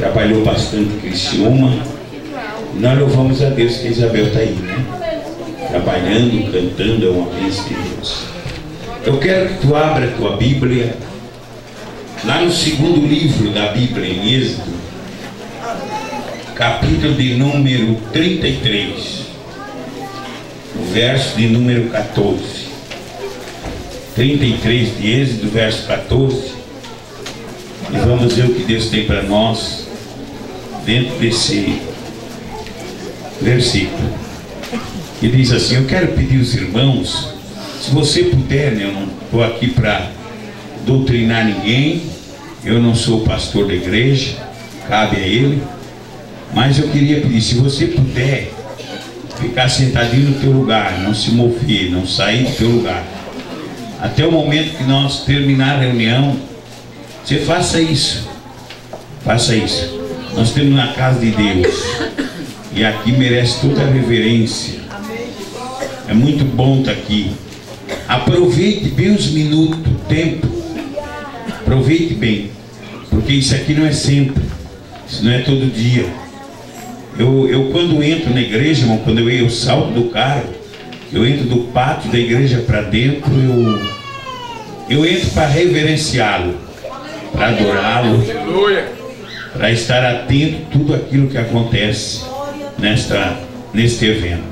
trabalhou bastante em Criciúma. Nós louvamos a Deus que a Isabel está aí, né? Trabalhando, cantando, é uma bênção de Deus. Eu quero que tu abra a tua Bíblia lá no segundo livro da Bíblia, em Êxodo, capítulo de número 33, o verso de número 14. 33 de Êxodo, verso 14. E vamos ver o que Deus tem para nós dentro desse versículo. E diz assim: eu quero pedir aos irmãos, se você puder, né, eu não estou aqui para doutrinar ninguém, eu não sou pastor da igreja, cabe a ele, mas eu queria pedir, se você puder ficar sentadinho no teu lugar, não se mover, não sair do teu lugar, até o momento que nós terminar a reunião, você faça isso. Faça isso. Nós estamos na casa de Deus e aqui merece toda a reverência. É muito bom estar aqui. Aproveite bem os minutos, o tempo. Aproveite bem, porque isso aqui não é sempre, isso não é todo dia. Eu quando entro na igreja, irmão, quando eu salto do carro, eu entro do pátio da igreja para dentro, eu entro para reverenciá-lo, para adorá-lo, para estar atento a tudo aquilo que acontece neste evento.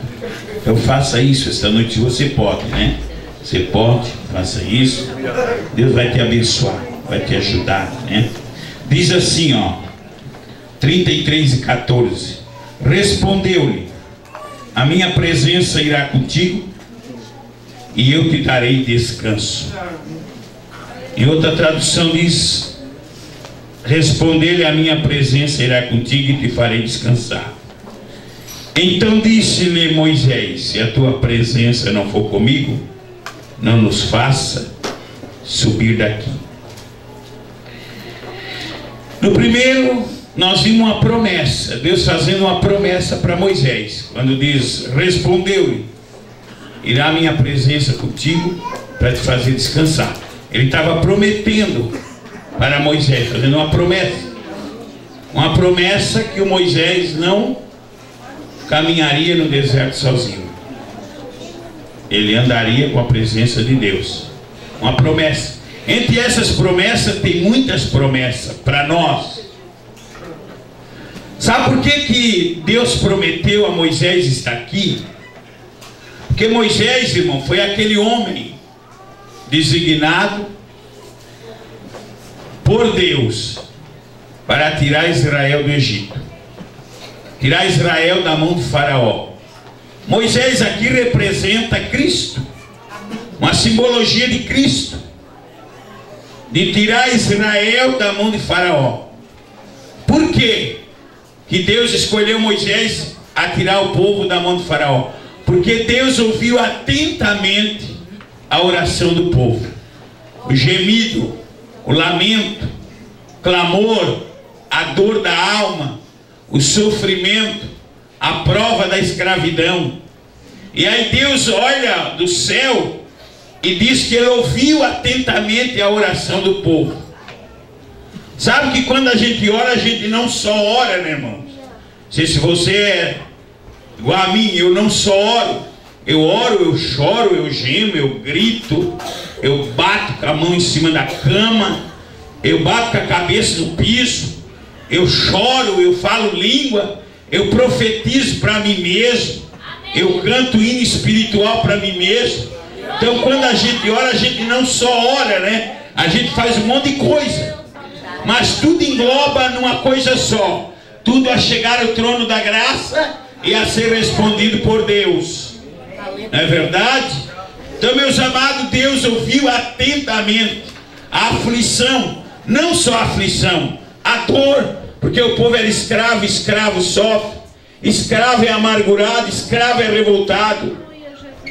Então faça isso esta noite, se você pode, né? Você pode, faça isso. Deus vai te abençoar, vai te ajudar, né? Diz assim, ó, 33 e 14. Respondeu-lhe: a minha presença irá contigo e eu te darei descanso. Em outra tradução diz: respondeu-lhe: a minha presença irá contigo e te farei descansar. Então disse-lhe Moisés: se a tua presença não for comigo, não nos faça subir daqui. No primeiro, nós vimos uma promessa, Deus fazendo uma promessa para Moisés, quando diz: respondeu-lhe: irá a minha presença contigo para te fazer descansar. Ele estava prometendo para Moisés, fazendo uma promessa que o Moisés não caminharia no deserto sozinho, ele andaria com a presença de Deus. Uma promessa. Entre essas promessas tem muitas promessas para nós. Sabe por que Deus prometeu a Moisés estar aqui? Porque Moisés, irmão, foi aquele homem designado por Deus para tirar Israel do Egito, tirar Israel da mão de Faraó. Moisés aqui representa Cristo, uma simbologia de Cristo, de tirar Israel da mão de Faraó. Por quê que Deus escolheu Moisés a tirar o povo da mão de Faraó? Porque Deus ouviu atentamente a oração do povo, o gemido, o lamento, o clamor, a dor da alma, o sofrimento, a prova da escravidão. E aí Deus olha do céu e diz que ele ouviu atentamente a oração do povo. Sabe que quando a gente ora, a gente não só ora, né, irmão? Não sei se você é igual a mim, eu não só oro. Eu oro, eu choro, eu gemo, eu grito, eu bato com a mão em cima da cama, eu bato com a cabeça no piso, eu choro, eu falo língua, eu profetizo para mim mesmo, eu canto hino espiritual para mim mesmo. Então quando a gente ora, a gente não só ora, né? A gente faz um monte de coisa, mas tudo engloba numa coisa só, tudo a chegar ao trono da graça e a ser respondido por Deus. Não é verdade? Então, meus amados, Deus ouviu atentamente a aflição, não só a aflição, a dor, porque o povo era escravo, escravo sofre, escravo é amargurado, escravo é revoltado.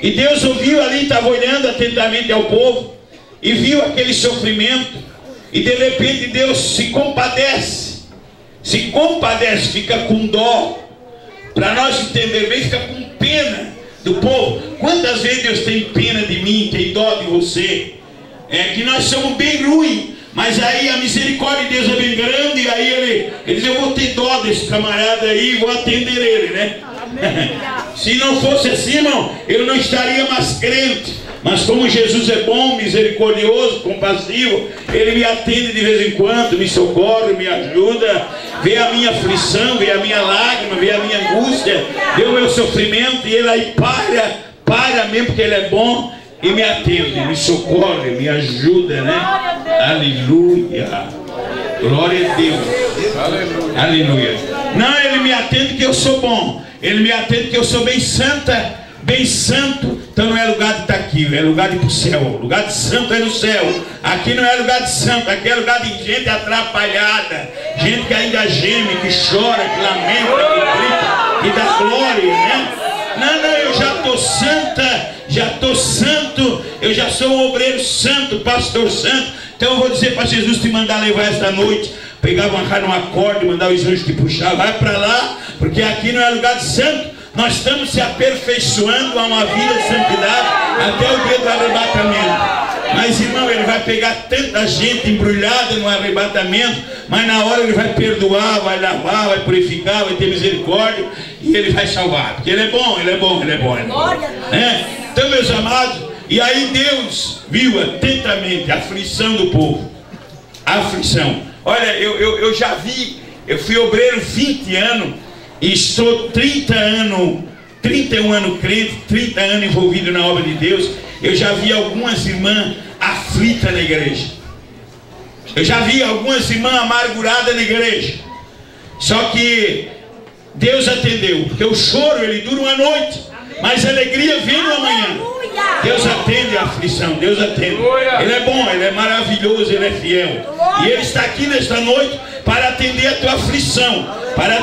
E Deus ouviu ali, estava olhando atentamente ao povo e viu aquele sofrimento, e de repente Deus se compadece, fica com dó. Para nós entender bem, fica com pena do povo. Quantas vezes Deus tem pena de mim, tem dó de você? É que nós somos bem ruins. Mas aí a misericórdia de Deus é bem grande. E aí ele diz, eu vou ter dó desse camarada aí e vou atender ele, né? Se não fosse assim, irmão, eu não estaria mais crente. Mas como Jesus é bom, misericordioso, compassivo, Ele me atende de vez em quando, me socorre, me ajuda, vê a minha aflição, vê a minha lágrima, vê a minha angústia, vê o meu sofrimento, e Ele aí para mesmo, porque Ele é bom, e me atende, me socorre, me ajuda, né? Aleluia! Glória a Deus! Aleluia! Aleluia! Não, Ele me atende que eu sou bom, Ele me atende que eu sou bem santa, bem santo. Então não é lugar de estar aqui, é lugar de ir para o céu. Lugar de santo é no céu. Aqui não é lugar de santo, aqui é lugar de gente atrapalhada, gente que ainda geme, que chora, que lamenta, que grita, que dá glória, né? Não, eu já estou santa, já estou santo, eu já sou um obreiro santo, pastor santo. Então eu vou dizer para Jesus te mandar levar esta noite, pegar, amarrar numa corda e mandar os anjos te puxar, vai para lá, porque aqui não é lugar de santo. Nós estamos se aperfeiçoando a uma vida de santidade até o dia do arrebatamento. Mas irmão, Ele vai pegar tanta gente embrulhada no arrebatamento, mas na hora Ele vai perdoar, vai lavar, vai purificar, vai ter misericórdia e Ele vai salvar. Porque Ele é bom, Ele é bom, Ele é bom, Ele é bom. Então, meus amados, e aí Deus viu atentamente a aflição do povo. A aflição. Olha, eu já vi, eu fui obreiro 20 anos. E estou 31 anos crente, 30 anos envolvido na obra de Deus. Eu já vi algumas irmãs aflitas na igreja. Eu já vi algumas irmãs amarguradas na igreja. Só que Deus atendeu, porque o choro ele dura uma noite, mas a alegria vem no amanhã. Deus atende a aflição, Deus atende. Ele é bom, Ele é maravilhoso, Ele é fiel. E Ele está aqui nesta noite para atender a tua aflição, para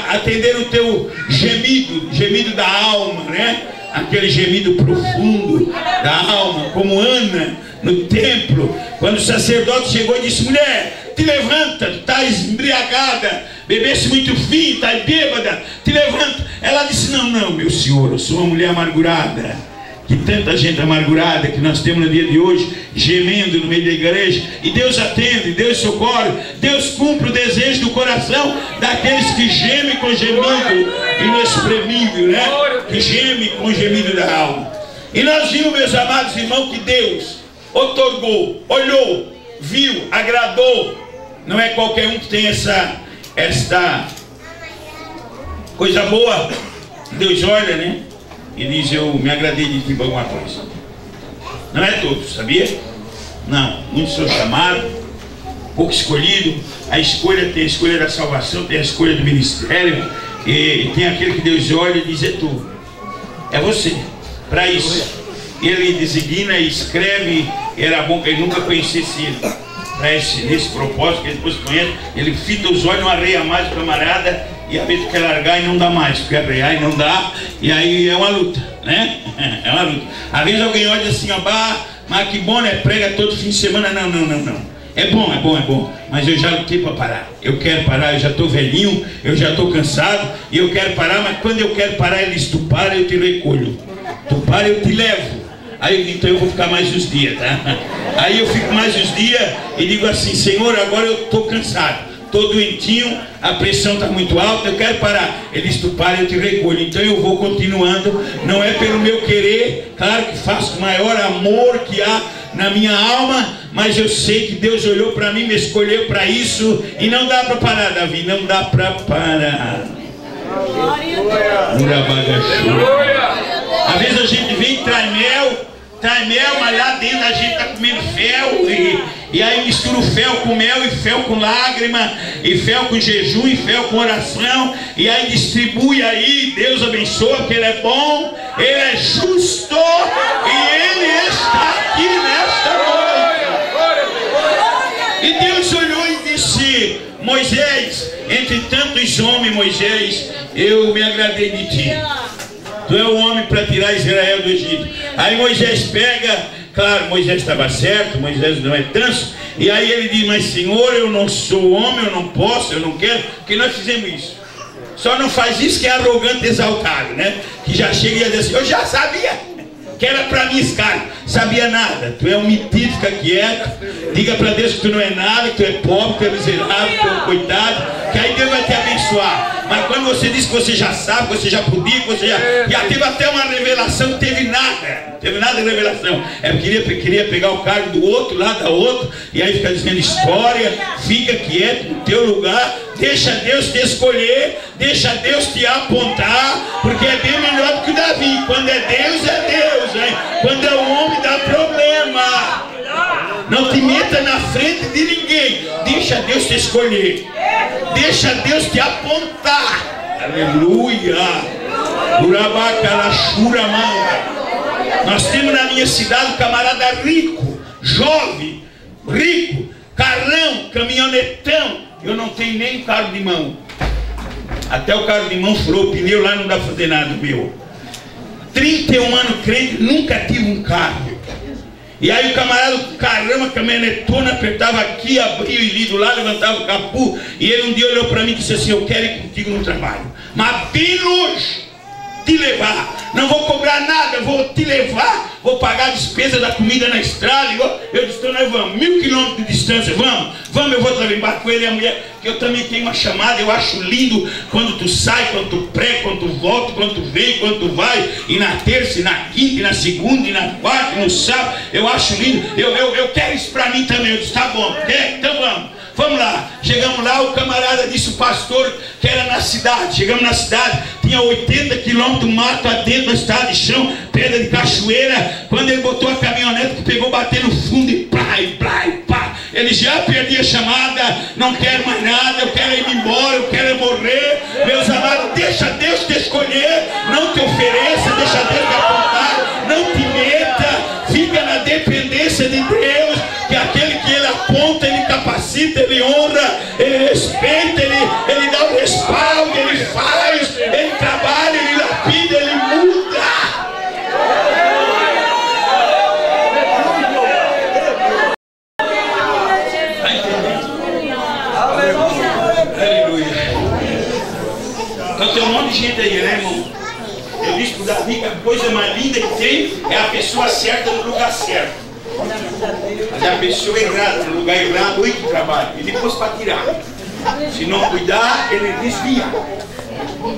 atender o teu gemido da alma, né? Aquele gemido profundo da alma, como Ana no templo, quando o sacerdote chegou e disse, mulher, te levanta, tu estás embriagada, bebeste muito vinho, estás bêbada, te levanta. Ela disse, não, meu senhor, eu sou uma mulher amargurada. Que tanta gente amargurada que nós temos no dia de hoje, gemendo no meio da igreja, e Deus atende, Deus socorre, Deus cumpre o desejo do coração daqueles que gemem com gemido inexprimível, né? Que gemem com gemido da alma. E nós vimos, meus amados irmãos, que Deus otorgou, olhou, viu, agradou. Não é qualquer um que tem esta coisa boa. Deus olha, né? E diz, eu me agradei de ti por alguma coisa. Não é todos, sabia? Não, muitos são chamados, pouco escolhidos. A escolha tem a escolha da salvação, tem a escolha do ministério, e tem aquele que Deus olha e diz, é tu, é você, para isso. Ele designa e escreve. Era bom que ele nunca conhecesse ele, para nesse propósito que ele depois conhece. Ele fita os olhos, não arreia mais o camarada, e a vez quer largar e não dá mais, porque arrear e não dá, e aí é uma luta, né? É uma luta. Às vezes alguém olha assim, ó, mas que bom, né? Prega todo fim de semana. Não. É bom, mas eu já lutei para parar. Eu quero parar, eu já estou velhinho, eu já estou cansado, e eu quero parar, mas quando eu quero parar, eles tu para, eu te recolho. Tu para, eu te levo. Aí então eu vou ficar mais uns dias, tá? Aí eu fico mais uns dias e digo assim, Senhor, agora eu estou cansado. Estou doentinho, a pressão está muito alta, eu quero parar. Ele diz, tu para, eu te recolho. Então eu vou continuando, não é pelo meu querer, claro que faço com o maior amor que há na minha alma, mas eu sei que Deus olhou para mim, me escolheu para isso, e não dá para parar, Davi, não dá para parar. Às vezes a gente vem e traz mel, mas lá dentro a gente está comendo fel, e aí mistura o fel com mel, e fel com lágrima, e fel com jejum, e fel com oração, e aí distribui aí. Deus abençoa, porque Ele é bom, Ele é justo, e Ele está aqui nesta noite. E Deus olhou e disse, Moisés, entre tantos homens, Moisés, eu me agradei de ti. Tu é o homem para tirar Israel do Egito. Aí Moisés pega, claro, Moisés estava certo, Moisés não é tanso, e aí ele diz, mas Senhor, eu não sou homem, eu não posso, eu não quero, porque nós fizemos isso. Só não faz isso que é arrogante, exaltado, né? Que já chega e diz assim, eu já sabia. que era para mim esse cargo. Sabia nada. Tu é um metido, fica quieto. Diga para Deus que tu não é nada, que tu é pobre, que tu é miserável, que tu é um coitado, que aí Deus vai te abençoar. Mas quando você diz que você já sabe, que você já podia, que você já teve até uma revelação, não teve nada. Não teve nada de revelação. Queria pegar o cargo do outro, lá da outro, e aí fica dizendo história. Fica quieto no teu lugar. Deixa Deus te escolher, deixa Deus te apontar, porque é bem melhor do que o Davi. Quando é Deus, hein? Quando é o homem, dá problema. Não te meta na frente de ninguém. Deixa Deus te escolher. Deixa Deus te apontar. Aleluia. Nós temos na minha cidade um camarada rico, jovem, rico, carrão, caminhonetão. Eu não tenho nem carro de mão. Até o carro de mão furou o pneu, lá não dá pra fazer nada, meu. 31 anos crente, nunca tive um carro. E aí o camarada, caramba, caminhonetona, apertava aqui, abria o lido lá, levantava o capô. E ele um dia olhou para mim e disse assim: eu quero ir contigo no trabalho, mas bem longe, te levar. Não vou cobrar nada, vou te levar, vou pagar a despesa da comida na estrada. Eu disse: então nós vamos, 1000 quilômetros de distância, vamos, eu vou trabalhar com ele e a mulher, que eu também tenho uma chamada. Eu acho lindo quando tu sai, quando tu prega, quando tu volta, quando tu vem, quando tu vai, e na terça, e na quinta, e na segunda, e na quarta, e no sábado. Eu acho lindo, eu quero isso para mim também. Eu disse: tá bom, quer? Então vamos lá. Chegamos lá, o camarada disse, o pastor, que era na cidade. Chegamos na cidade, tinha 80 quilômetros de mato adentro da estrada de chão, pedra de cachoeira. Quando ele botou a caminhonete, que pegou, bateu no fundo e plá. Ele já perdi a chamada, não quero mais nada, eu quero ir embora, eu quero morrer. Meus amados, deixa Deus te escolher, não te ofereça, deixa Deus te apontar, não te meta, fica na dependência de Deus, que aquele que ele aponta, ele capacita, ele honra, ele respeita, ele dá o respaldo, ele faz, ele trabalha, ele lapida, ele muda. Então tem um monte de gente aí, né, irmão? Eu disse para o Davi que a coisa mais linda que tem é a pessoa certa no lugar certo. Mas a pessoa errada no lugar errado, aí que trabalha. E depois para tirar. Se não cuidar, ele desvia.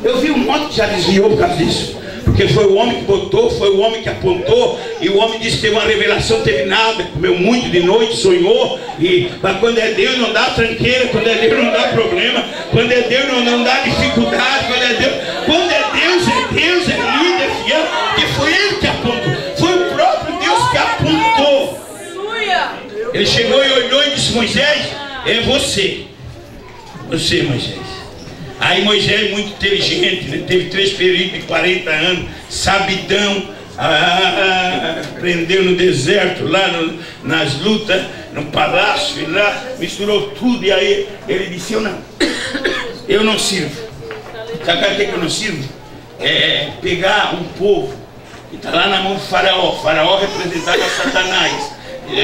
Eu vi um monte que já desviou por causa disso. Porque foi o homem que botou, foi o homem que apontou. E o homem disse que teve uma revelação, teve nada. Comeu muito de noite, sonhou. Mas quando é Deus não dá tranqueira. Quando é Deus não dá problema. Quando é Deus não dá dificuldade. Quando é Deus, é lindo, é fiel. Porque foi Ele que apontou. Foi o próprio Deus que apontou. Ele chegou e olhou e disse: Moisés, é você. Você, Moisés. Aí Moisés, muito inteligente, né? Teve 3 períodos de 40 anos, sabidão, aprendeu no deserto, lá nas lutas, no palácio, e lá misturou tudo. E aí ele disse: eu não sirvo. Sabe o que eu não sirvo? É pegar um povo que está lá na mão do faraó. Faraó representava Satanás.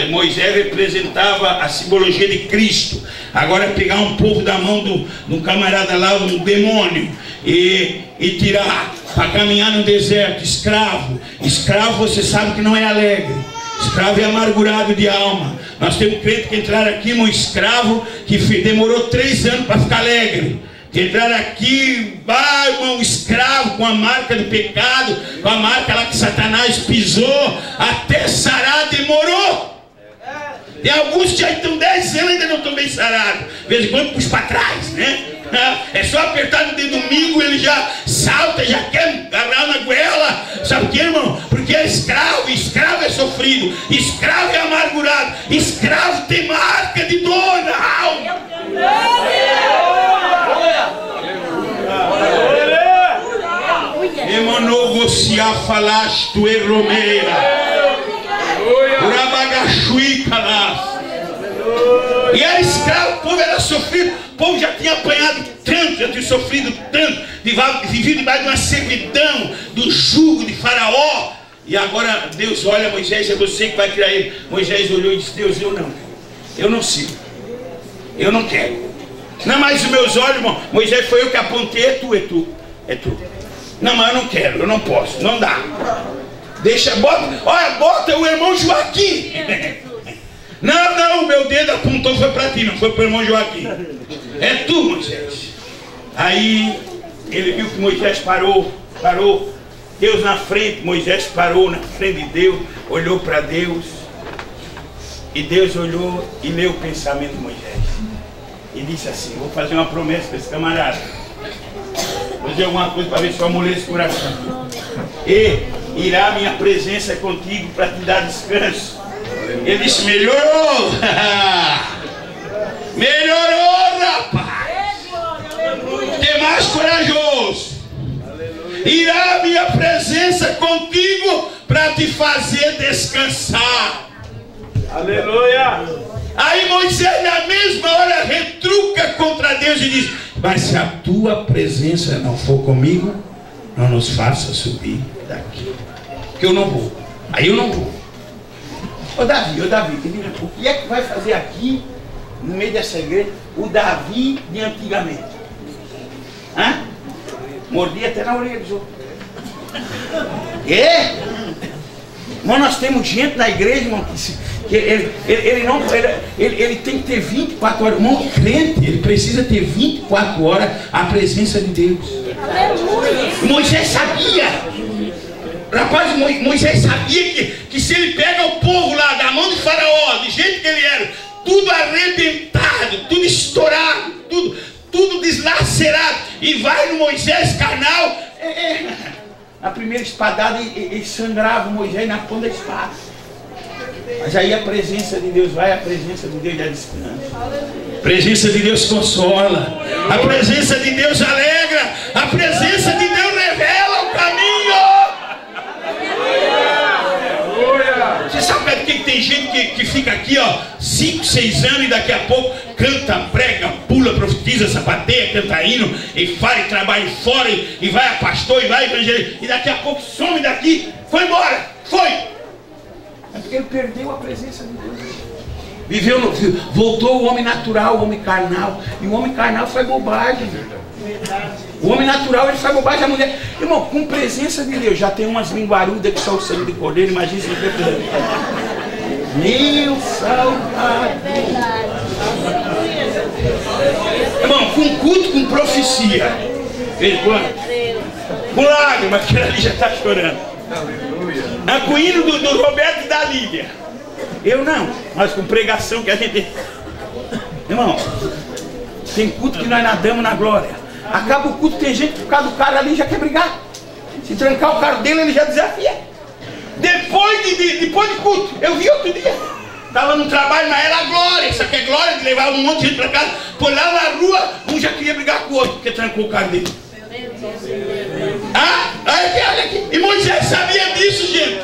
Moisés representava a simbologia de Cristo. Agora pegar um povo da mão do camarada lá, um demônio, e tirar para caminhar no deserto. Escravo você sabe que não é alegre. Escravo é amargurado de alma. Nós temos crente que entraram aqui, um escravo que demorou 3 anos para ficar alegre. Entrar aqui, irmão, escravo, com a marca do pecado, com a marca lá que Satanás pisou, até sarar demorou. Tem alguns que já estão 10 anos ainda não estão bem sarados. De vez em quando puxa para trás, né? É só apertar no dedo domingo, ele já salta, já quer agarrar na goela. Sabe o que, irmão? Porque é escravo é sofrido, escravo é amargurado, escravo tem marca de dor na alma. Emanovociar falaste tu erromeira. E era escravo, o povo era sofrido, o povo já tinha apanhado tanto, já tinha sofrido tanto, vivido debaixo de uma servidão, do jugo de Faraó. E agora Deus olha: Moisés, é você que vai criar ele. Moisés olhou e disse: Deus, eu não sirvo, eu não quero. Não, mas os meus olhos, irmão, Moisés, foi eu que apontei, é tu. Não, mas eu não quero, eu não posso, não dá. Deixa, bota o irmão Joaquim. Não, meu dedo apontou, foi para ti, não foi para o irmão Joaquim. É tu, Moisés. Aí ele viu que Moisés parou. Deus na frente, Moisés parou na frente de Deus, olhou para Deus. E Deus olhou e leu o pensamento de Moisés. E disse assim: vou fazer uma promessa para esse camarada. Vou dizer alguma coisa para ver se eu amoleço esse coração. E irá minha presença contigo para te dar descanso. Ele disse: melhorou. Melhorou, rapaz. Tem mais corajoso. Irá minha presença contigo para te fazer descansar. Aleluia. Aí Moisés na mesma hora retruca contra Deus e diz: mas se a tua presença não for comigo, não nos faça subir daqui, que eu não vou. Aí eu não vou. Ô Davi, o que é que vai fazer aqui no meio dessa igreja o Davi de antigamente? Hã? Mordia até na orelha dos outros. É? Mas nós temos gente na igreja, irmão, que ele tem que ter 24 horas. Irmão, crente, ele precisa ter 24 horas a presença de Deus. Moisés sabia. Rapaz, Moisés sabia que se ele pega o povo lá da mão de Faraó, do jeito que ele era, tudo arrebentado, tudo estourado, tudo deslacerado, e vai no Moisés carnal, na primeira espadada ele sangrava o Moisés na ponta da espada. Mas aí a presença de Deus vai, a presença de Deus dá descanso. A presença de Deus consola, a presença de Deus alegra, a presença de Deus revela o caminho. Você sabe por que tem gente que fica aqui, ó, 5, 6 anos e daqui a pouco canta, prega, pula, profetiza, sapateia, canta hino e faz trabalho fora e vai a pastor e vai evangelizar e daqui a pouco some daqui, foi embora, foi. É porque ele perdeu a presença de Deus. Voltou o homem natural, o homem carnal, e o homem carnal faz bobagem. O homem natural, ele faz bobagem. A mulher, irmão, com presença de Deus, já tem umas linguarudas que são o sangue de cordeiro. Imagina se você meu Salvador. Irmão, com culto, com profecia, com lágrimas, que ali já está chorando. Com o hino do Roberto e da Lídia. Eu não, mas com pregação que a gente. Irmão, tem culto que nós nadamos na glória. Acaba o culto, tem gente que por causa do cara ali já quer brigar. Se trancar o carro dele, ele já desafia. Depois de culto, eu vi outro dia. Estava no trabalho, mas era a glória. Isso aqui é glória de levar um monte de gente para casa. Foi lá na rua, um já queria brigar com o outro, porque trancou o carro dele. Olha aqui. E Moisés sabia disso, gente.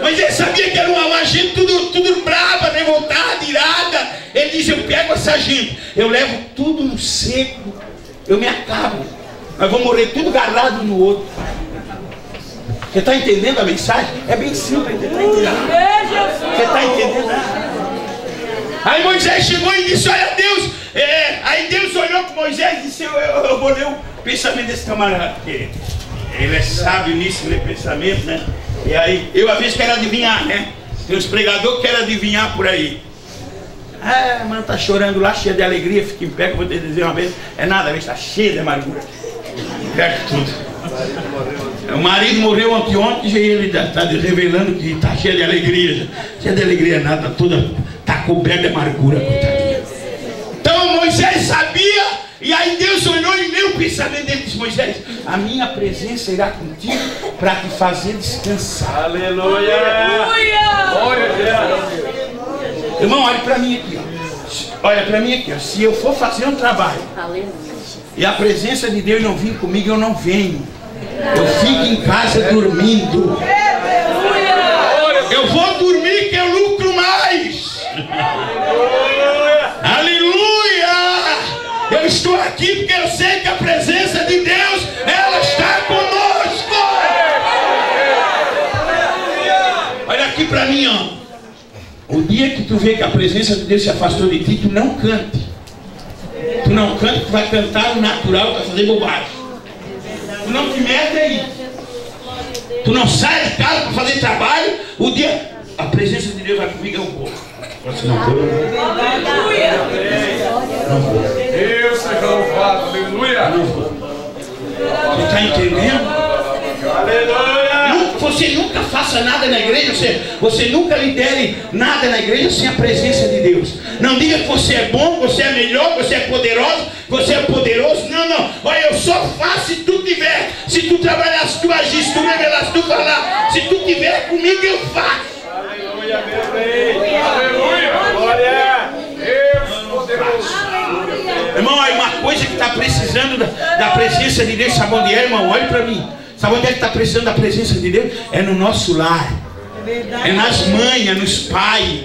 Moisés sabia que era uma gente tudo brava, revoltada, irada. Ele disse: eu pego essa gente, eu levo tudo no seco, eu me acabo. Nós vamos morrer tudo agarrado no outro. Você está entendendo a mensagem? É bem simples, você está entendendo? Você está entendendo? Aí Moisés chegou e disse: olha Deus. Aí Deus olhou para Moisés e disse: eu vou ler o pensamento desse camarada. Porque ele é sábio nisso, ler pensamento, né? E aí, eu às vezes quero adivinhar, né? Tem uns pregadores que querem adivinhar por aí. Mano, tá chorando lá, cheia de alegria, fica em pé, que eu vou te dizer uma vez. É nada, a vez está cheia de amargura. Perde tudo. O marido morreu ontem e ele está revelando que está cheio de alegria. Cheia de alegria nada, toda está coberta de amargura. Então Moisés sabia. E aí Deus olhou e leu o pensamento dele e disse: Moisés, a minha presença irá contigo para te fazer descansar. Aleluia! Aleluia! Irmão, olha para mim aqui, ó. Olha para mim aqui, ó. Se eu for fazer um trabalho e a presença de Deus não vir comigo, eu não venho. Eu fico em casa dormindo. Eu vou dormir que eu lucro mais. Aleluia! Eu estou aqui porque eu sei que a presença de Deus, ela está conosco. Olha aqui para mim, ó. O dia que tu vê que a presença de Deus se afastou de ti, tu não cante. Tu não canta, tu vai cantar o natural, tu vai fazer bobagem. Tu não te mete aí. Tu não sai de casa para fazer trabalho, o dia, a presença de Deus vai comigo, eu vou. Você não vou. Não vou. Deus seja louvado, aleluia. Não vou. Você está entendendo? Aleluia. Você nunca faça nada na igreja, você nunca lidere nada na igreja sem a presença de Deus. Não diga que você é bom, você é melhor, você é poderoso, você é poderoso. Não, não. Olha, eu só faço se tu tiver. Se tu trabalhar, se tu agir, se tu revelar, se tu falar. Se tu tiver comigo, eu faço. Aleluia, meu rei. Aleluia. Glória. Deus poderoso. Irmão, é uma coisa que está precisando da presença de Deus. Sabe onde é, irmão? Olha para mim. Sabe onde é que está precisando da presença de Deus? É no nosso lar. É nas mães, é nos pais.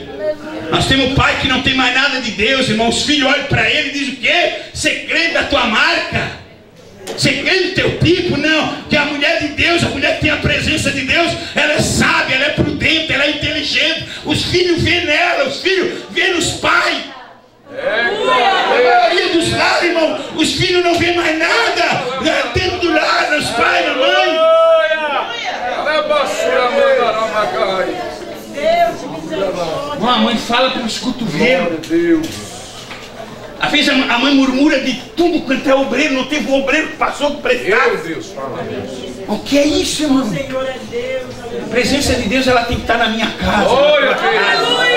Nós temos um pai que não tem mais nada de Deus, irmão. Os filhos olham para ele e dizem o quê? Você crê da tua marca? Você crê no teu tipo? Não. Que a mulher de Deus, a mulher que tem a presença de Deus, ela é sábia, ela é prudente, ela é inteligente. Os filhos vêem nela, os filhos vêem nos pais. A maioria dos lares, irmão, os filhos não vêem mais nada dentro do lar, nos pais, na mãe. A mãe fala pelos cotovelos. Às vezes a mãe murmura de tudo quanto é obreiro. Não teve um obreiro que passou por prestar. O que é isso, irmão? A presença de Deus, ela tem que estar na minha casa. Glória a Deus.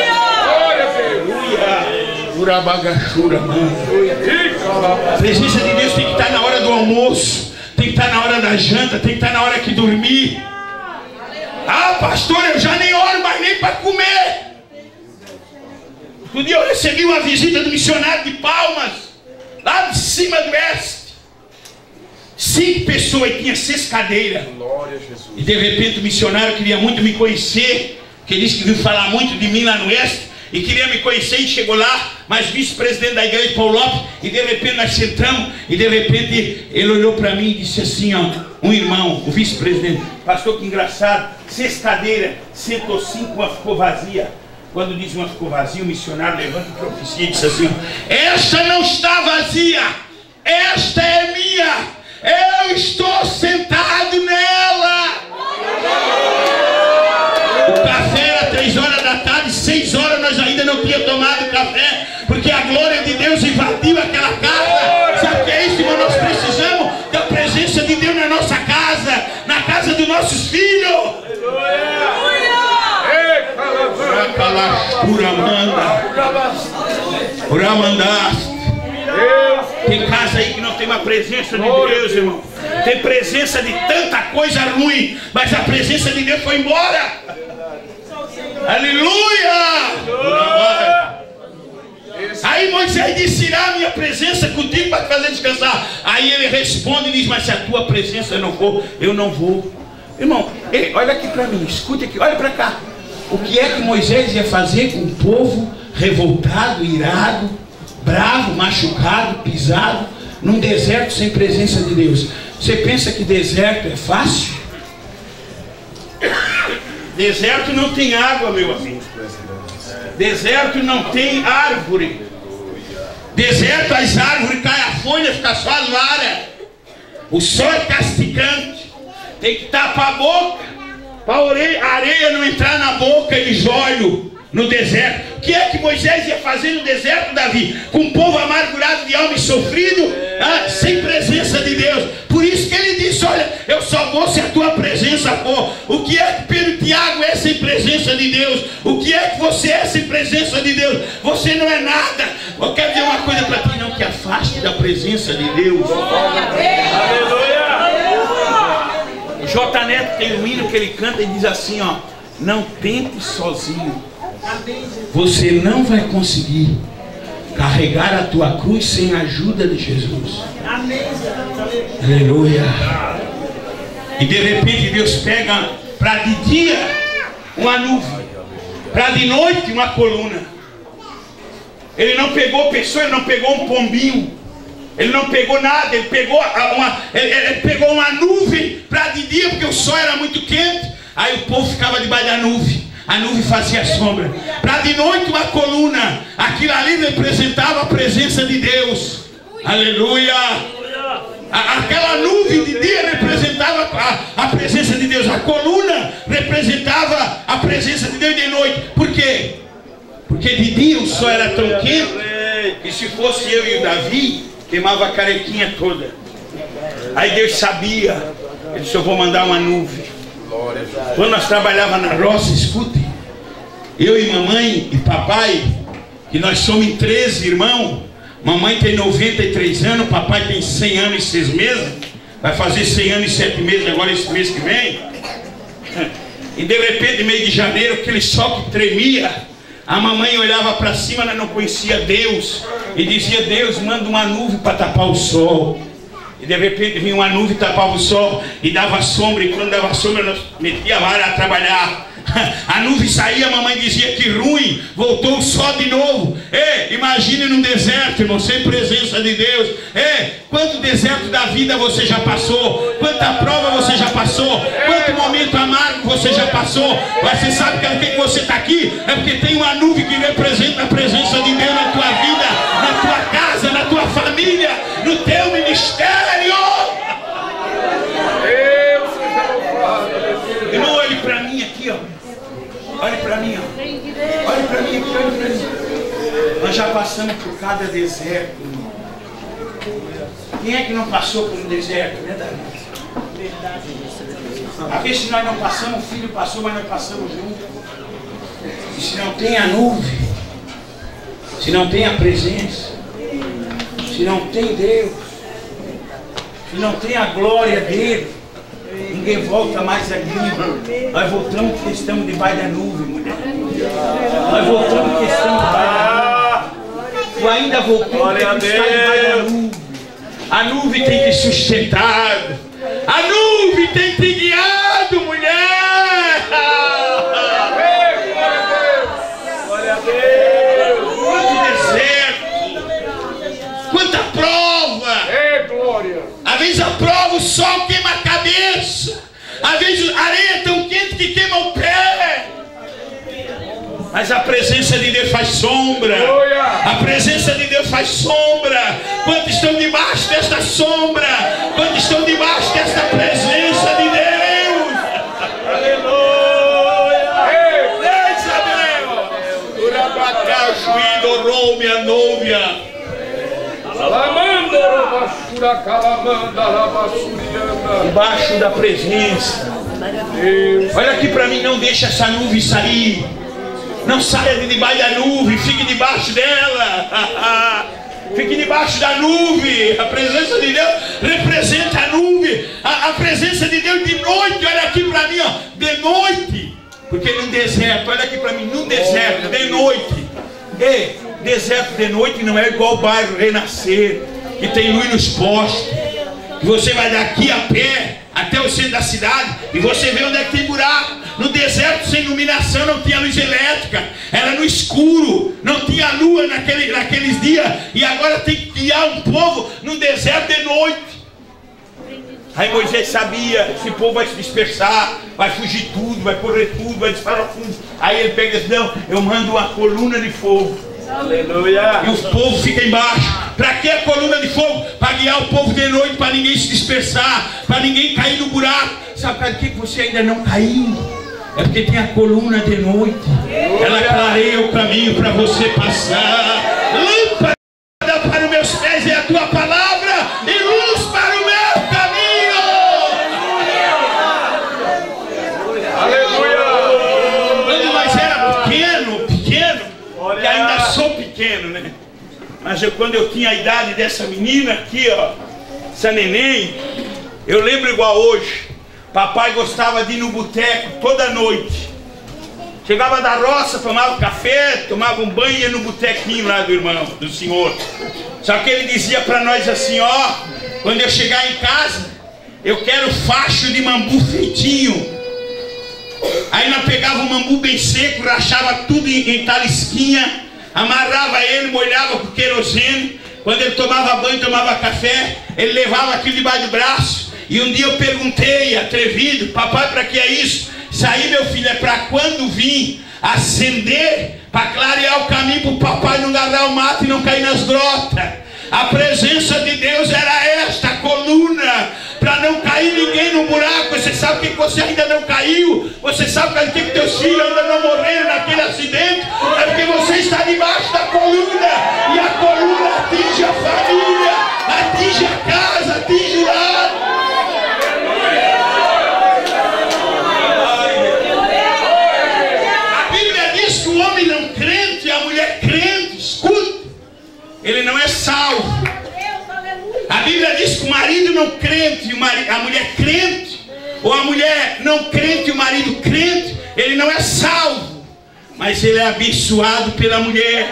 A presença de Deus tem que estar na hora do almoço, tem que estar na hora da janta, tem que estar na hora que dormir. Ah, pastor, eu já nem oro mais nem para comer. Um dia eu recebi uma visita do missionário de Palmas, lá de cima do oeste. 5 pessoas, e tinha 6 cadeiras. Glória a Jesus. E de repente o missionário queria muito me conhecer, que ele disse que viu falar muito de mim lá no oeste, e queria me conhecer, e chegou lá, mas vice-presidente da igreja, Paulo Lopes, e de repente nós sentamos, e de repente ele olhou para mim e disse assim, ó, um irmão, o vice-presidente, pastor, que engraçado, 6 cadeiras, sentou 5, uma ficou vazia. Quando diz uma ficou vazia, o missionário levanta e proficia e disse assim, esta não está vazia, esta é minha, eu estou sentado nela. O café era 3 horas da tarde, 6 horas nós ainda não tínhamos tomado café, porque a glória de Deus invadiu aquela casa. Sabe o que é isso, irmão? Nós precisamos da presença de Deus na nossa casa, na casa dos nossos filhos. Tem casa aí que não tem uma presença de Deus, irmão. Tem presença de tanta coisa ruim, mas a presença de Deus foi embora. Aleluia! Aí Moisés disse, irá a minha presença contigo para te fazer descansar. Aí ele responde e diz, mas se a tua presença não for, eu não vou. Irmão, olha aqui para mim, escute aqui, olha para cá. O que é que Moisés ia fazer com o povo revoltado, irado, bravo, machucado, pisado, num deserto sem presença de Deus? Você pensa que deserto é fácil? Deserto não tem água, meu amigo. Deserto não tem árvore. Deserto, as árvores caem a folha, fica só as varas. O sol é castigante. Tem que tapar a boca para a areia não entrar na boca e os olhos no deserto. O que é que Moisés ia fazer no deserto, Davi? Com um povo amargurado de alma e sofrido, sem presença de Deus. Por isso que ele disse, olha, eu só vou se a tua presença for. O que é que Pedro e Tiago é sem presença de Deus? O que é que você é sem presença de Deus? Você não é nada. Eu quero dizer uma coisa para ti, não te afaste da presença de Deus. Aleluia. O J. Neto tem um hino que ele canta e diz assim, ó, não tente sozinho. Você não vai conseguir carregar a tua cruz sem a ajuda de Jesus. Aleluia. E de repente Deus pega para de dia uma nuvem, para de noite uma coluna. Ele não pegou pessoa, ele não pegou um pombinho, ele não pegou nada, ele pegou uma nuvem para de dia, porque o sol era muito quente. Aí o povo ficava debaixo da nuvem. A nuvem fazia sombra. Para de noite uma coluna. Aquilo ali representava a presença de Deus. Aleluia. Aquela nuvem de dia representava a presença de Deus. A coluna representava a presença de Deus de noite. Por quê? Porque de dia o sol era tão quente, e se fosse eu e o Davi, queimava a carequinha toda. Aí Deus sabia. Ele disse: eu vou mandar uma nuvem. Quando nós trabalhávamos na roça, escute, eu e mamãe e papai, que nós somos 13 irmãos. Mamãe tem 93 anos, papai tem 100 anos e 6 meses. Vai fazer 100 anos e 7 meses agora esse mês que vem. E de repente, meio de janeiro, aquele sol que tremia, a mamãe olhava para cima, ela não conhecia Deus, e dizia: Deus, manda uma nuvem para tapar o sol. E de repente vinha uma nuvem, tapava o sol e dava sombra. E quando dava sombra, nós metia a vara a trabalhar. A nuvem saía, a mamãe dizia: que ruim, voltou o sol de novo. Imagine num deserto, irmão, sem presença de Deus. Quanto deserto da vida você já passou, quanta prova você já passou, quanto momento amargo você já passou. Mas você sabe que você está aqui é porque tem uma nuvem que representa a presença de Deus na tua vida, na tua casa, na tua família, no teu ministério. Irmão, olhe para mim aqui, ó. Olhe para mim, ó. Olhe para mim aqui, olhe para mim. Nós já passamos por cada deserto, irmão. Quem é que não passou por um deserto, né, Davi? Às vezes, se nós não passamos, o filho passou, mas nós passamos juntos. E se não tem a nuvem, se não tem a presença, se não tem Deus, se não tem a glória dele, ninguém volta mais aqui. Nós voltamos porque estamos debaixo da nuvem, mulher. Nós voltamos porque estamos debaixo da nuvem. Tu ainda voltou porque tu está debaixo da nuvem. A nuvem tem te sustentado. A nuvem tem te guiado, mulher. Glória a Deus. Quanto deserto. Quanta prova. Glória. Às vezes a prova, o sol queima a cabeça. Às vezes a areia é tão quente que queima o pé. Mas a presença de Deus faz sombra. A presença de Deus faz sombra. Quantos estão debaixo desta sombra? Quantos estão debaixo desta presença de Deus? Aleluia. Ei, Isabel. Urabacacho, idorou minha novia. Debaixo da presença. Olha aqui para mim, não deixa essa nuvem sair. Não saia de debaixo da nuvem, fique debaixo dela. Fique debaixo da nuvem. A presença de Deus representa a nuvem. A presença de Deus de noite. Olha aqui para mim, ó, de noite. Porque num deserto, olha aqui para mim, num deserto, de noite. Deserto de noite não é igual o bairro Renascer, que tem luz nos postes. Você vai daqui a pé até o centro da cidade e você vê onde é que tem buraco. No deserto, sem iluminação, não tinha luz elétrica, era no escuro, não tinha lua naqueles dias. E agora tem que guiar um povo no deserto de noite. Aí Moisés sabia: esse povo vai se dispersar, vai fugir tudo, vai correr tudo, vai disparar tudo. Aí ele pega e diz: não, eu mando uma coluna de fogo. Aleluia. E o povo fica embaixo. Para que a coluna de fogo? Para guiar o povo de noite, para ninguém se dispersar, para ninguém cair no buraco. Sabe para que você ainda não caiu? É porque tem a coluna de noite. Ela clareia o caminho para você passar. Lâmpada para os meus pés é a tua palavra e luz para o meu caminho. Aleluia. Quando nós era pequeno, e ainda sou pequeno, né? Mas quando eu tinha a idade dessa menina aqui, ó, essa neném, eu lembro igual hoje. Papai gostava de ir no boteco toda noite. Chegava da roça, tomava café, tomava um banho e ia no botequinho lá do irmão, do senhor. Só que ele dizia para nós assim: ó, quando eu chegar em casa, eu quero facho de mambu feitinho. Aí nós pegava o mambu bem seco, rachava tudo em talisquinha, amarrava ele, molhava com querosene. Quando ele tomava banho, tomava café, ele levava aquilo debaixo do braço. E um dia eu perguntei, atrevido: papai, para que é isso? Isso aí, meu filho, é para quando vir acender, para clarear o caminho para o papai não agarrar o mato e não cair nas grotas. A presença de Deus era esta coluna, para não cair ninguém no buraco. Você sabe que você ainda não caiu. Você sabe que teus filhos ainda não morreram naquele acidente. É porque você está debaixo da coluna. E a coluna atinge a família, atinge a casa, atinge o lar. A Bíblia diz que o homem não crente e a mulher crente, escute, ele não é salvo. A Bíblia diz que o marido não crente e a mulher crente, ou a mulher não crente e o marido crente, ele não é salvo, mas ele é abençoado pela mulher.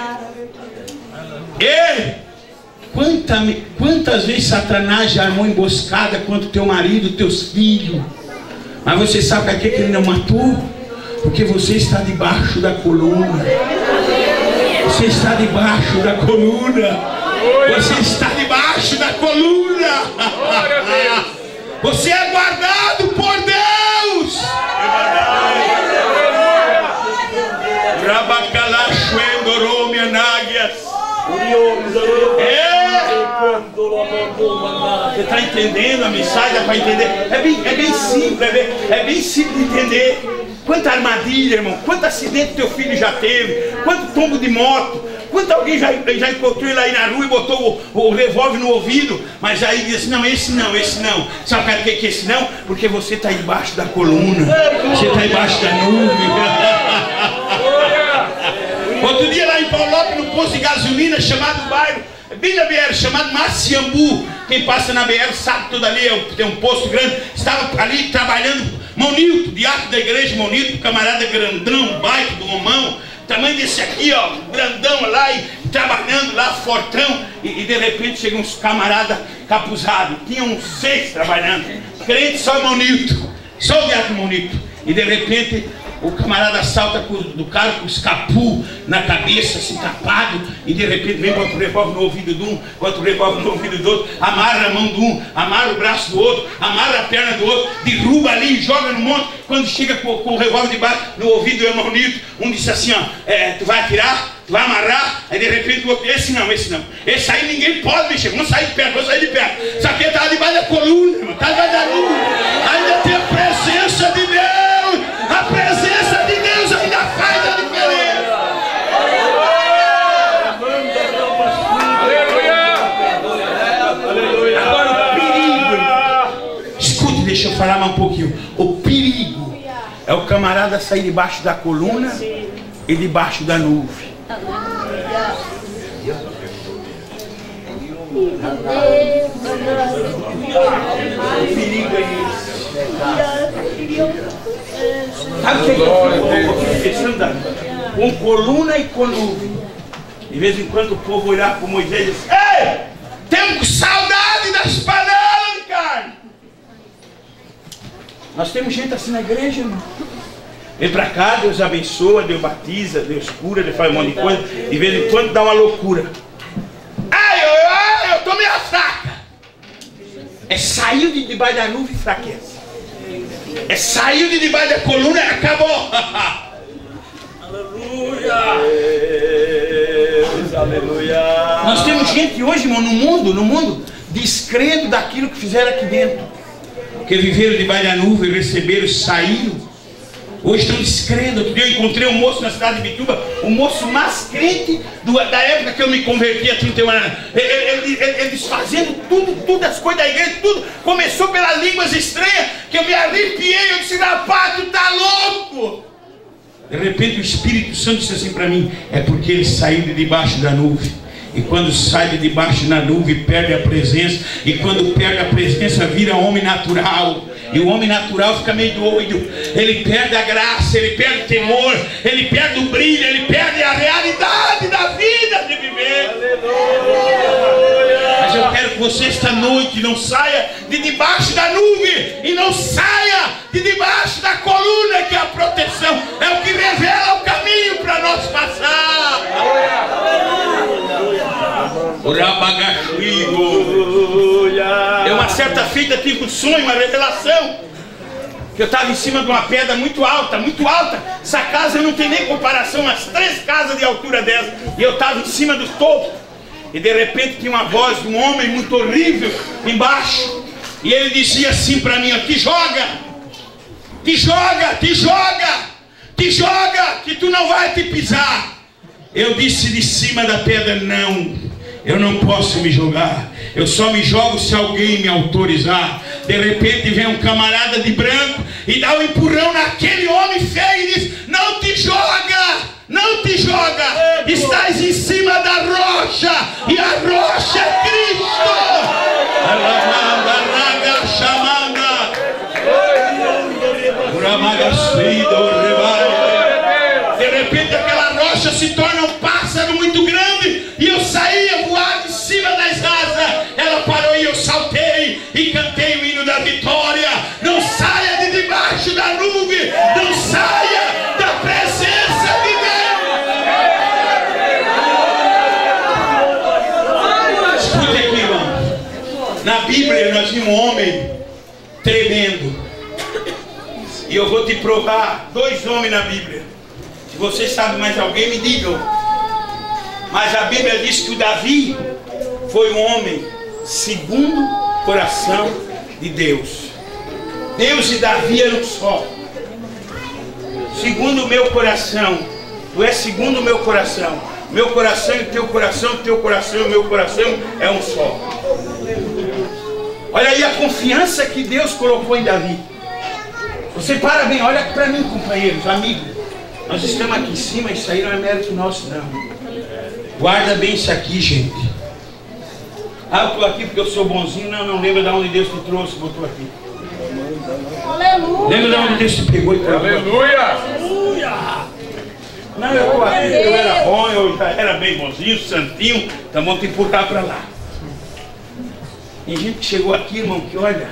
E quantas vezes Satanás já armou emboscada contra o teu marido, teus filhos, mas você sabe por que ele não matou? Porque você está debaixo da coluna. Você está debaixo da coluna. Você está debaixo da coluna. Você é guardado por Deus. Você está entendendo a mensagem? Dá para entender? É bem simples, é bem simples de entender. Quanta armadilha, irmão. Quanto acidente teu filho já teve. Quanto tombo de moto. Quanto alguém já encontrou ele aí na rua e botou o revólver no ouvido. Mas aí diz assim, não, esse não. Sabe por que esse não? Porque você está embaixo da coluna. Você está embaixo da nuvem. Outro dia lá em Paulópolis, no posto de gasolina, chamado bairro, bem na BR, chamado Maciambu. Quem passa na BR sabe, tudo ali tem um posto grande. Estava ali trabalhando Monilto, diácono da igreja Monilto, camarada grandão, baita do homão, tamanho desse aqui, ó, grandão lá, e trabalhando lá, fortão, e de repente chegam uns camaradas capuzados. Tinham uns 6 trabalhando, crente só Monilto, só o diácono Monilto. E de repente o camarada salta do carro com o escapu na cabeça, assim, tapado, e de repente vem com outro revólver no ouvido de um, com outro revólver no ouvido do outro, amarra a mão de um, amarra o braço do outro, amarra a perna do outro, derruba ali, joga no monte. Quando chega com o revólver de baixo no ouvido do irmão Nito, um disse assim, ó, tu vai atirar, tu vai amarrar, aí de repente o outro, esse não, esse aí ninguém pode mexer, vamos sair de perto. Isso aqui está debaixo da coluna, irmão, está debaixo da nuvem, ainda tem a presença de Deus. A presença de Deus ainda faz a diferença. Agora o perigo, escute, deixa eu falar mais um pouquinho. O perigo é o camarada sair debaixo da coluna e debaixo da nuvem. O perigo é isso. Sabe o que eu fico pensando? Com coluna e com nuvem. De vez em quando o povo olhar para Moisés e diz: ei, temos saudade das panelas de carne. Nós temos gente assim na igreja, irmão. Vem para cá, Deus abençoa, Deus batiza, Deus cura, Deus faz um monte de coisa. De vez em quando dá uma loucura. Eu estou meio fraca. É sair de debaixo da nuvem e fraqueza. É saiu de debaixo da coluna e acabou. Aleluia. Aleluia. Nós temos gente hoje, irmão, no mundo, descrendo daquilo que fizeram aqui dentro. Que viveram debaixo da nuvem, receberam, saíram. Hoje estão descrendo. Outro dia eu encontrei um moço na cidade de Bituba, o moço mais crente da época que eu me converti há 31 anos. Ele desfazendo tudo as coisas da igreja, tudo. Começou pelas línguas estranhas, que eu me arrepiei. Eu disse: rapaz, tu tá louco. De repente o Espírito Santo disse assim para mim: é porque ele saiu de debaixo da nuvem. E quando sai de debaixo da nuvem, perde a presença. E quando perde a presença, vira homem natural. E o homem natural fica meio doido. Ele perde a graça, ele perde o temor, ele perde o brilho, ele perde a realidade da vida de viver. Mas eu quero que você esta noite não saia de debaixo da nuvem e não saia de debaixo da coluna, que é a proteção, é o que revela o caminho para nós passar. Eu uma certa feita tive um sonho, uma revelação, que eu estava em cima de uma pedra muito alta, muito alta. Essa casa não tem nem comparação, umas 3 casas de altura dessa. E eu estava em cima do topo. E de repente tinha uma voz de um homem muito horrível embaixo. E ele dizia assim para mim: te joga, te joga, te joga, te joga, que tu não vai te pisar. Eu disse de cima da pedra: não, eu não posso me jogar. Eu só me jogo se alguém me autorizar. De repente vem um camarada de branco e dá um empurrão naquele homem feio e diz: não te joga, não te joga. Estás em cima da rocha, e a rocha é Cristo. De repente aquela rocha se torna um pássaro muito grande, e eu saía voado em cima das asas. Ela parou e eu saltei e cantei o hino da vitória. Não saia de debaixo da nuvem, não saia da presença de Deus. Escute aqui, irmão. Na Bíblia nós vimos um homem tremendo. E eu vou te provar 2 homens na Bíblia. Se vocês sabem mais alguém, me digam. Mas a Bíblia diz que o Davi foi um homem segundo o coração de Deus. Deus e Davi eram só. Segundo o meu coração. Tu és segundo o meu coração. Meu coração e teu coração e o meu coração é um só. Olha aí a confiança que Deus colocou em Davi. Você para bem, olha para mim, companheiros, amigos. Nós estamos aqui em cima, isso aí não é mérito nosso, não. Guarda bem isso aqui, gente. Ah, eu estou aqui porque eu sou bonzinho. Não, não, lembra de onde Deus te trouxe, botou aqui. Aleluia. Lembra de onde Deus te pegou e colocou. Aleluia. Aleluia. Não, eu estou aqui porque eu era bom, eu já era bem bonzinho, santinho. Então vamos te empurrar para lá. Tem gente que chegou aqui, irmão, que olha,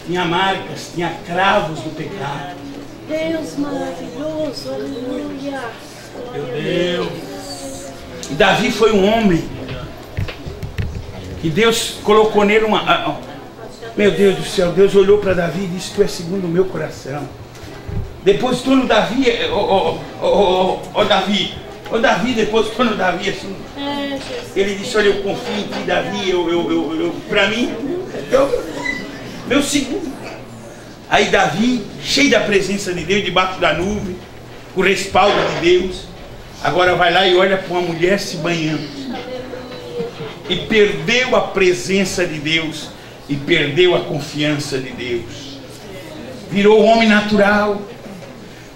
tinha marcas, tinha cravos do pecado. Deus maravilhoso, aleluia. Meu Deus. E Davi foi um homem que Deus colocou nele uma... Meu Deus do céu, Deus olhou para Davi e disse: tu és segundo o meu coração. Depositou no Davi, Davi depositou no Davi assim. Ele disse: olha, eu confio em ti, Davi, para mim, meu segundo. Aí Davi, cheio da presença de Deus, debaixo da nuvem, com o respaldo de Deus, agora vai lá e olha para uma mulher se banhando. E perdeu a presença de Deus, e perdeu a confiança de Deus. Virou homem natural.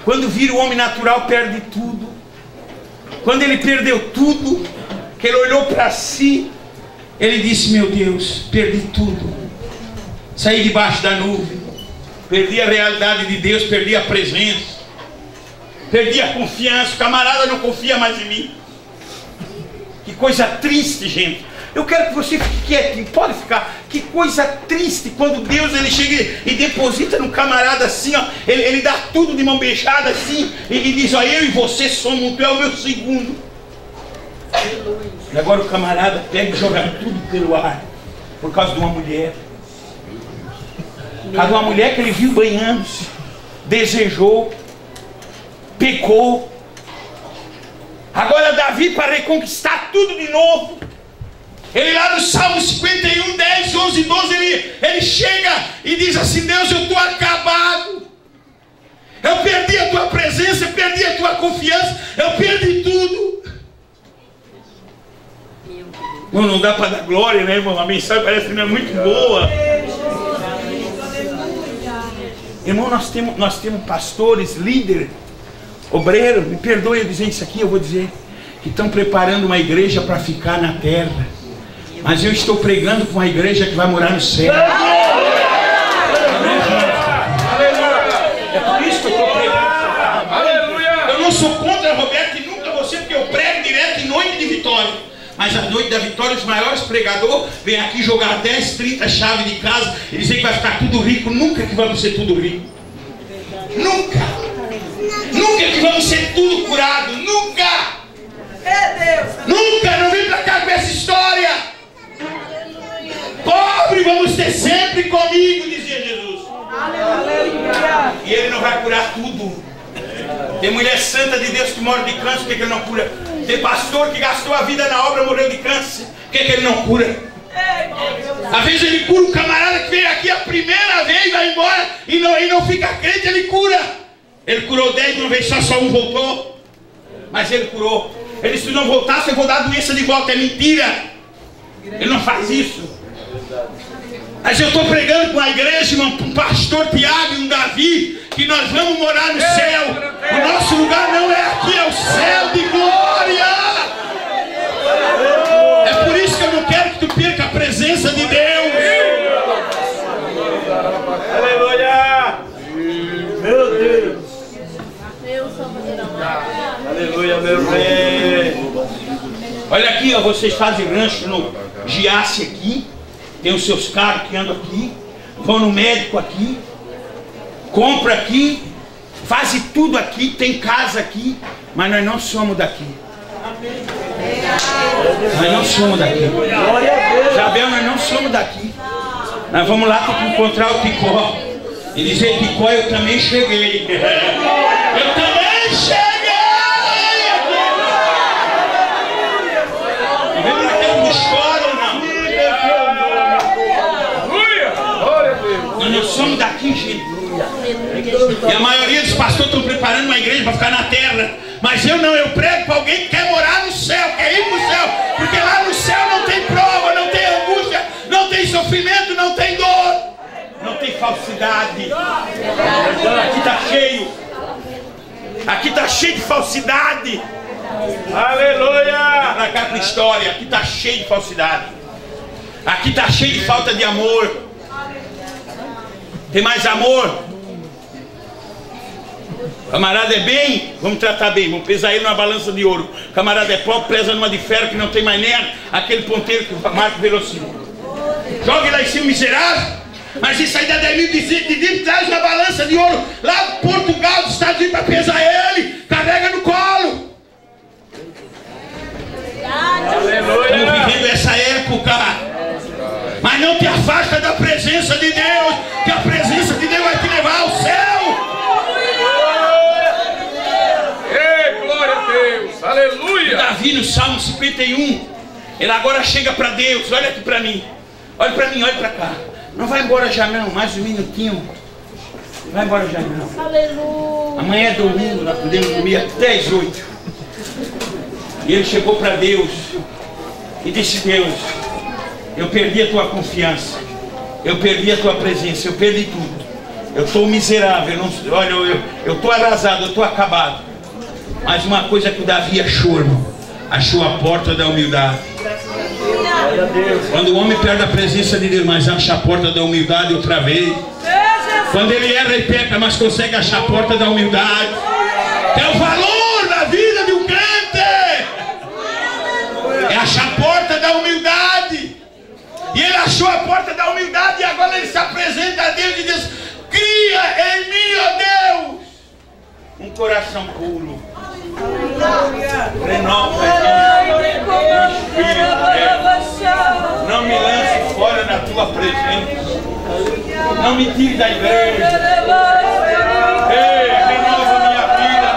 Quando vira o homem natural, perde tudo. Quando ele perdeu tudo, que ele olhou para si, ele disse: meu Deus, perdi tudo. Saí debaixo da nuvem. Perdi a realidade de Deus, perdi a presença, perdi a confiança. O camarada não confia mais em mim. Que coisa triste, gente. Eu quero que você fique quietinho, pode ficar. Que coisa triste quando Deus ele chega e deposita no camarada assim, ó, ele dá tudo de mão beijada assim, e diz: ó, eu e você somos, tu é o meu segundo. E agora o camarada pega e joga tudo pelo ar, por causa de uma mulher. Por causa de uma mulher que ele viu banhando-se, desejou, pecou. Agora Davi, para reconquistar tudo de novo, ele lá no Salmo 51, 10, 11, 12, ele chega e diz assim: Deus, eu estou acabado. Eu perdi a tua presença, eu perdi a tua confiança, eu perdi tudo. Não dá para dar glória, né, irmão? A mensagem parece que não é muito boa. Irmão, nós temos pastores, líderes, obreiros, me perdoe eu dizer isso aqui, eu vou dizer, que estão preparando uma igreja para ficar na terra. Mas eu estou pregando com uma igreja que vai morar no céu. É por isso que eu estou pregando. Eu não sou contra Roberto e nunca você, porque eu prego direto em noite de vitória. Mas a noite da vitória, os maiores pregadores vêm aqui jogar 10, 30 chaves de casa e dizer que vai ficar tudo rico. Nunca que vamos ser tudo rico. Nunca. Nunca que vamos ser tudo curado. Nunca. Nunca. Não vem pra cá com essa história. Pobre vamos ter sempre comigo, dizia Jesus. E ele não vai curar tudo. Tem mulher santa de Deus que morre de câncer, por que ele não cura? Tem pastor que gastou a vida na obra, morreu de câncer, por que ele não cura? Às vezes ele cura um camarada que veio aqui a não fica crente, ele cura. Ele curou 10 de uma vez só um voltou. Mas ele curou. Ele disse: se não voltasse, eu vou dar a doença de volta. É mentira. Ele não faz isso. Mas eu estou pregando com a igreja, irmão, com um pastor Tiago e um Davi, que nós vamos morar no céu. O nosso lugar não é aqui, é o céu de glória. É por isso que eu não quero que tu perca a presença de Deus. Aleluia! Meu Deus! Aleluia, meu rei! Olha aqui, ó, vocês fazem rancho no Giasse aqui. Tem os seus carros que andam aqui. Vão no médico aqui. Compra aqui. Fazem tudo aqui. Tem casa aqui. Mas nós não somos daqui. Nós não somos daqui. Isabel, nós não somos daqui. Nós vamos lá para encontrar o Ticó e dizer: Ticó, eu também cheguei. Eu também cheguei. Não vem pra cá, não chora, não. Nós não somos daqui, gente. E a maioria dos pastores estão preparando uma igreja para ficar na terra. Mas eu não, eu prego para alguém que quer morar no céu, quer ir para o céu. Porque lá no céu não tem prova, não tem angústia, não tem sofrimento, não tem dor, não tem falsidade. Aqui está cheio. Aqui está cheio de falsidade. Aleluia! Para cá para a história, aqui está cheio de falsidade. Aqui está cheio de falta de amor. Tem mais amor? Camarada é bem, vamos tratar bem, vamos pesar ele numa balança de ouro. Camarada é pobre, pesa numa de ferro que não tem mais nem aquele ponteiro que marca o velocímetro. Jogue lá em cima, miserável. Mas isso aí dá 10 mil de traz uma balança de ouro lá do Portugal, dos Estados Unidos, para pesar ele. Carrega no colo. Estamos vivendo essa época. Mas não te afasta da presença de Deus, que a presença de Deus vai te levar ao céu. Ei, glória a Deus, aleluia! Davi no Salmo 51, ele agora chega para Deus. Olha aqui para mim, olha para mim, olha para cá. Não vai embora já não, mais um minutinho. Não vai embora já não. Aleluia. Amanhã é domingo, nós podemos dormir até as 8. E ele chegou para Deus e disse: Deus, eu perdi a tua confiança, eu perdi a tua presença, eu perdi tudo. Eu estou miserável, eu estou arrasado, eu estou acabado. Mas uma coisa que o Davi achou, irmão, achou a porta da humildade. Quando o homem perde a presença de Deus, mas acha a porta da humildade outra vez. Quando ele erra e peca, mas consegue achar a porta da humildade. É o valor da vida de um crente. É achar a porta da humildade. E ele achou a porta da humildade e agora ele se apresenta a Deus e diz: cria em mim, ó Deus, um coração puro. Renova não me lance fora da tua presença. Não me tire da igreja. Ei, renova minha vida.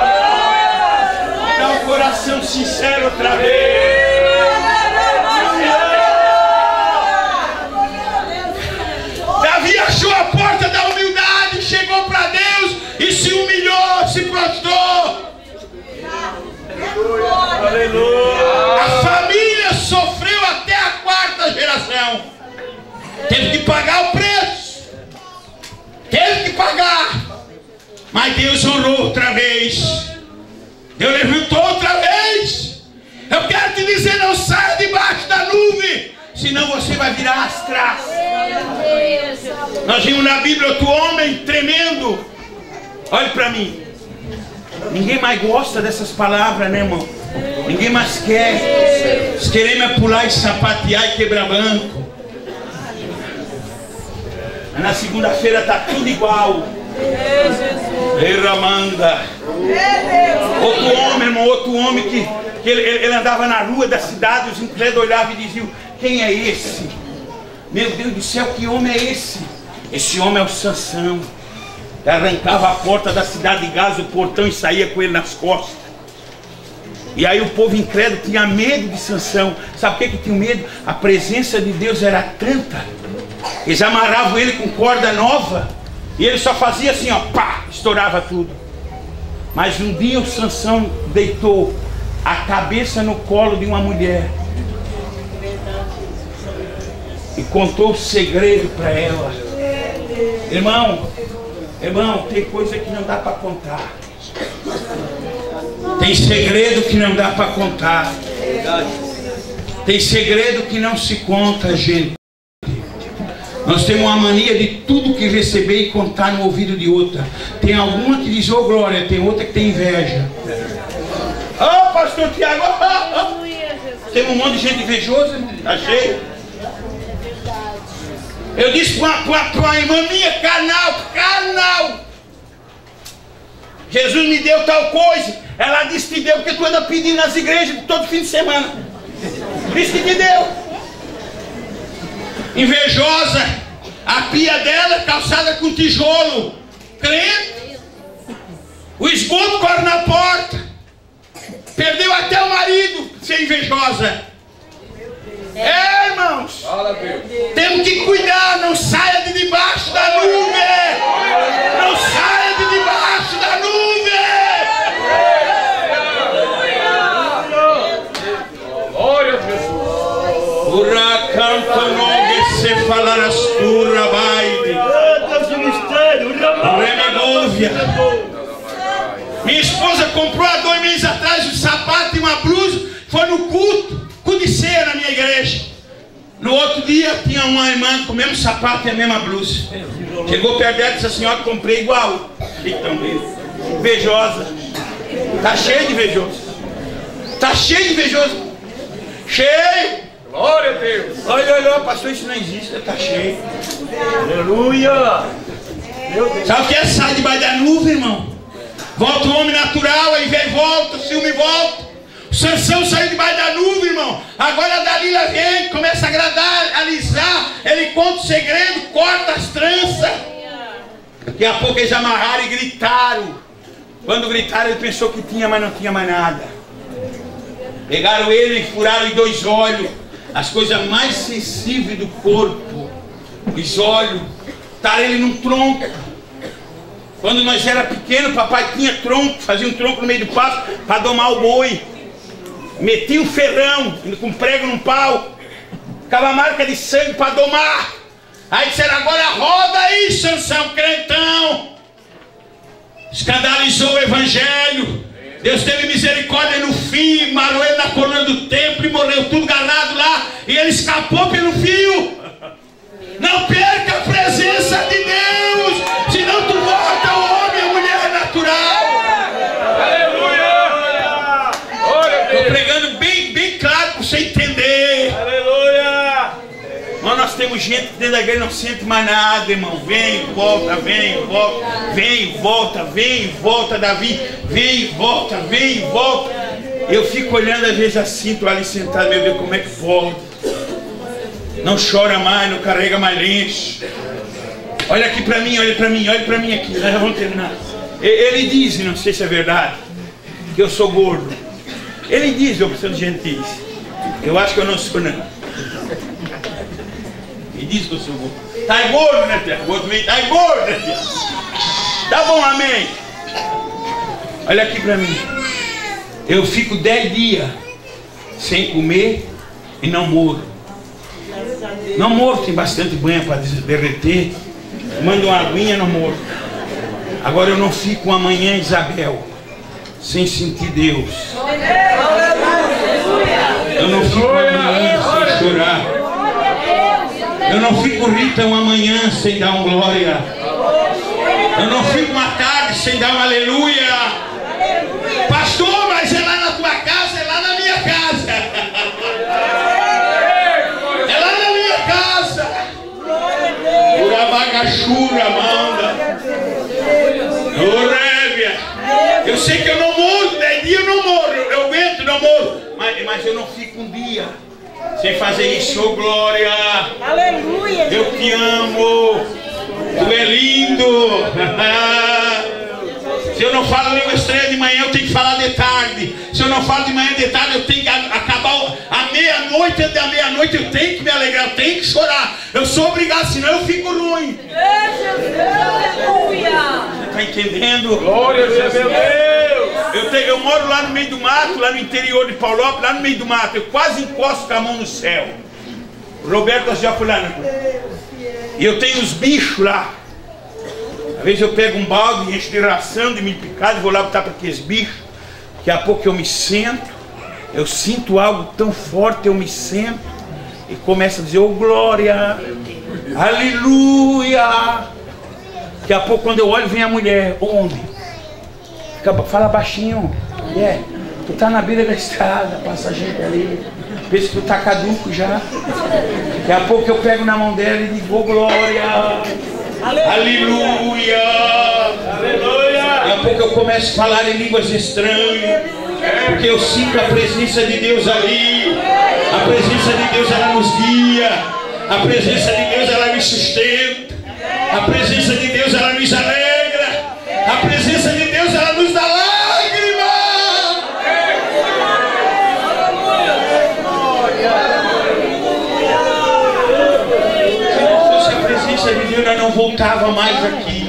Me dá um coração sincero outra vez. Davi achou a porta da humildade, chegou para Deus e se humilhou, se prostrou. Aleluia! A família sofreu até a 4ª geração. Teve que pagar o preço. Teve que pagar. Mas Deus honrou outra vez. Deus levantou outra vez. Eu quero te dizer, não saia debaixo da nuvem, senão você vai virar as traças. Nós vimos na Bíblia outro homem tremendo. Olhe para mim. Ninguém mais gosta dessas palavras, né, irmão? Ninguém mais quer. Nós queremos é pular e sapatear e quebrar banco. Mas na segunda-feira está tudo igual. Ei, Ramanda. Outro homem, irmão, outro homem que ele andava na rua da cidade, os incrédulos olhavam e diziam: quem é esse? Meu Deus do céu, que homem é esse? Esse homem é o Sansão. Arrancava a porta da cidade de Gaza, o portão, e saía com ele nas costas. E aí o povo incrédulo tinha medo de Sansão. Sabe por que tinha medo? A presença de Deus era tanta. Eles amarravam ele com corda nova E ele só fazia assim, ó, pá, estourava tudo. Mas um dia o Sansão deitou a cabeça no colo de uma mulher e contou o segredo para ela. Irmão, tem coisa que não dá para contar. Tem segredo que não dá para contar. Tem segredo que não se conta, gente. Nós temos uma mania de tudo que receber e contar no ouvido de outra. Tem alguma que diz, ô glória, tem outra que tem inveja. Ô pastor Tiago, tem um monte de gente invejosa, irmão. Tá cheio. Eu disse para uma irmã minha, carnal, Jesus me deu tal coisa. Ela disse que deu porque tu anda pedindo nas igrejas todo fim de semana. Disse que te deu. Invejosa, a pia dela calçada com tijolo, crente, o esgoto corre na porta, perdeu até o marido, ser invejosa. Irmãos, temos que cuidar, não saia de debaixo da nuvem, não saia de debaixo da nuvem. Glória a Jesus. Huracão tonogue se falar as turra baile. Minha esposa comprou há 2 meses atrás um sapato e uma blusa, foi no culto de ceia na minha igreja. No outro dia tinha uma irmã com o mesmo sapato e a mesma blusa. Chegou perto dela e disse assim, ó, comprei igual. Então, invejosa. Tá cheio de invejoso. Tá cheio de invejoso. Cheio. Glória a Deus. Olha, pastor, isso não existe, tá cheio. Aleluia. Sabe o que é sair debaixo da nuvem, irmão? Volta o homem natural, a inveja volta, o ciúme volta. Sansão saiu debaixo da nuvem, irmão. Agora a Dalila vem, começa a agradar, alisar. Ele conta o segredo, corta as tranças. Daqui a pouco eles amarraram e gritaram. Quando gritaram, ele pensou que tinha, mas não tinha mais nada. Pegaram ele e furaram em 2 olhos. As coisas mais sensíveis do corpo. Os olhos. Taram ele num tronco. Quando nós era pequeno, papai tinha tronco, fazia um tronco no meio do pasto para domar o boi. Metia um ferrão com prego num pau, ficava a marca de sangue para domar. Aí disseram, agora roda aí, Sansão, crentão. Escandalizou o evangelho. Deus teve misericórdia no fim, marou ele na coluna do templo e morreu tudo ganado lá. E ele escapou pelo fio. Não perca a presença de Deus, senão tu volta ao homem e a mulher natural. Estou pregando bem claro para você entender. Aleluia. Mas nós temos gente que dentro da igreja não sente mais nada, irmão. Vem, volta, vem, volta. Vem, volta, vem, volta, Davi. Vem, volta, vem, volta. Eu fico olhando às vezes assim, estou ali sentado, meu Deus, como é que volta? Não chora mais, não carrega mais lenço. Olha aqui para mim, olha para mim aqui. Nós já vamos terminar. Ele diz, não sei se é verdade, que eu sou gordo. Ele diz, eu preciso de gentis. Eu acho que eu não sou, não. Ele diz que eu sou gordo. Tá gordo, né, Tia? Gordo meio, tá gordo, né, Tia? Tá bom, amém. Olha aqui pra mim. Eu fico 10 dias sem comer e não morro. Não morro, tem bastante banha para derreter. Mando uma aguinha, não morro. Agora eu não fico uma manhã, Isabel, sem sentir Deus. Eu não fico uma manhã sem chorar. Eu não fico, Rita, uma manhã sem dar um glória. Eu não fico uma tarde sem dar um aleluia. Pastor, mas é lá na tua casa, é lá na minha casa. É lá na minha casa. Urabagachura, manda. Orébia. Eu sei que eu não morro, 10 dias eu não morro, eu aguento, não morro. Mas eu não fico um dia sem fazer isso, oh glória. Aleluia. Eu te amo. Tu é lindo. Se eu não falo língua estranha de manhã, eu tenho que falar de tarde. Se eu não falo de manhã, de tarde, eu tenho que acabar a meia-noite. Antes da meia-noite eu tenho que me alegrar, eu tenho que chorar. Eu sou obrigado, senão eu fico ruim. Está entendendo? Glória a Deus. Eu moro lá no meio do mato, lá no interior de Paulópolis, lá no meio do mato. Eu quase encosto com a mão no céu. O Roberto já foi lá. E eu tenho os bichos lá. Às vezes eu pego um balde, encho de ração, de milho picado, vou lá botar para aqueles bichos. Daqui a pouco eu me sento, eu sinto algo tão forte, eu me sento e começo a dizer, oh glória, aleluia. Daqui a pouco quando eu olho vem a mulher, homem, fala baixinho, tu tá na beira da estrada, passa gente ali, pensa que tu tá caduco já. Daqui a pouco eu pego na mão dela e digo, oh glória, aleluia, aleluia. Daqui a pouco eu começo a falar em línguas estranhas, porque eu sinto a presença de Deus ali. A presença de Deus, ela nos guia. A presença de Deus, ela me sustenta. A presença de Deus, ela nos alegra. A presença de Deus, ela nos dá lágrimas. Se não fosse a presença de Deus, nós não voltava mais aqui.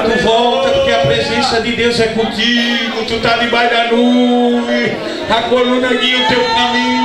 Tu volta porque a presença de Deus é contigo. Tu está debaixo da nuvem. A coluna guia o teu caminho.